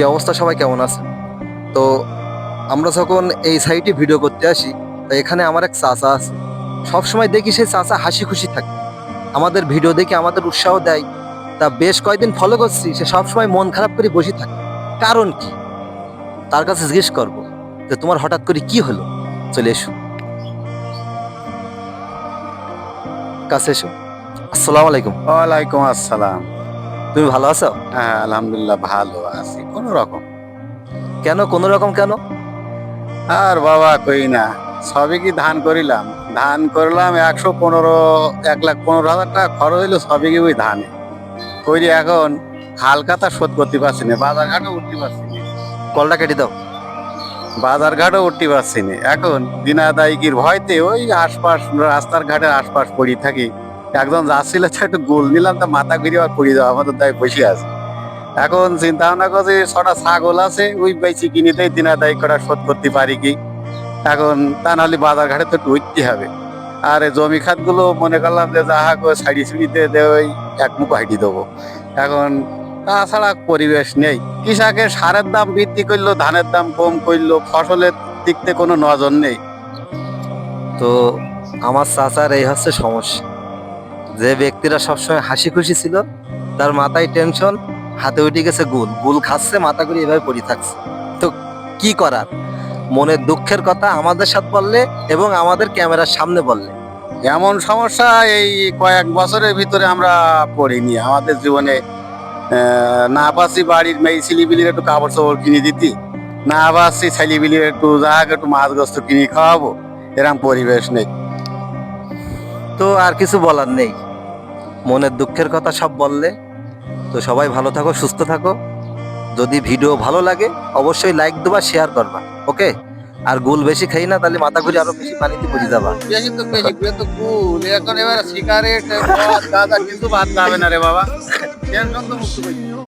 কি অবস্থা, সবাই কেমন আছে? তো আমরা যখন এই সাইটে ভিডিও করতে আসি, তো এখানে আমার এক চাচা আছে। সব সময় দেখি সেই চাচা হাসি খুশি থাকে, আমাদের ভিডিও দেখে আমাদের উৎসাহ দেয়। তা বেশ কয়েকদিন ফলো করছি, সে সব সময় মন খারাপ করে বসে থাকে। কারণ কি? তার কাছে জিজ্ঞেস করব যে তোমার হঠাৎ করে কি হলো। চলে এসো, কাছে এসো। আসসালামু আলাইকুম। ওয়ালাইকুম আসসালাম। তুমি ভালো আছো? হ্যাঁ, আলহামদুলিল্লাহ ভালো আছি কোন রকম। কেন কোনো রকম কেন? আর বাবা কই না, সবে কি ধান করিলাম, ধান করলাম 1,15,000 টাকা খরচ হইলো সবে কি ওই ধানে করি। এখন হালকাতা শোধ করতে পারছি না, বাজার ঘাটও উঠতে পারছি না, কলটা কেটে দাও। বাজার ঘাটও উঠতে পারছি না। এখন বিনা দায়িকির ভয়তে ওই আশপাশ রাস্তার ঘাটের আশপাশ পড়ি থাকি। একজন যাচ্ছিল তো একটু গোল নিলাম, তো মাথা ঘুরে আর পড়ে যাওয়া আমাদের দায় বসে আছে। এখন চিন্তা ভাবনা করছি, ছটা ছাগল আছে ওই বেশি কিনিতেই দিনা দায়ী করা শোধ করতে পারি কি। এখন তা নাহলে বাজার ঘাটে তো একটু উঠতে হবে। আর এই জমি খাত গুলো মনে করলাম যে যাহা করে সাইডি সুড়িতে ওই এক মুখ হাইটি দেবো। এখন তাছাড়া পরিবেশ নেই, কৃষকের সারের দাম বৃদ্ধি করলো, ধানের দাম কম করলো, ফসলের দিক থেকে কোনো নজর নেই। তো আমার চাচার এই হচ্ছে সমস্যা, যে ব্যক্তিরা সবসময় হাসি খুশি ছিল, তার মাথায় টেনশন, হাতে উঠে গেছে গুল গুল খাচ্ছে, মাথা করে এভাবে পড়ে থাকছে। তো কি করার? মনের দুঃখের কথা আমাদের সাথে বললে এবং আমাদের ক্যামেরার সামনে বললে। এমন সমস্যা এই কয়েক বছরের ভিতরে আমরা পড়িনি আমাদের জীবনে। না পাচ্ছি বাড়ির মেয়ে ছেলেবিলির একটু কাপড় চাপড় কিনে দিতি, না পাচ্ছি ছেলেবিলির একটু যাহাকে একটু মাছ গোস্ত কিনে খাওয়াবো, এরকম পরিবেশ নেই। তো আর কিছু বলার নেই, মনের দুঃখের কথা সব বললে। তো সবাই ভালো থাকো, সুস্থ থাকো। যদি ভিডিও ভালো লাগে অবশ্যই লাইক দেবা, শেয়ার করবা। ওকে? আর গুল বেশি খাই না, তাহলে মাথা ঘুরে আরো বেশি পানিতে পড়ে যাবা। বেশি তো বেশি তো কুল এখন এবার সিগারেট গাঁজা কিন্তু বাদ যাবে না রে বাবা, টেনশন তো মুক্ত করছি।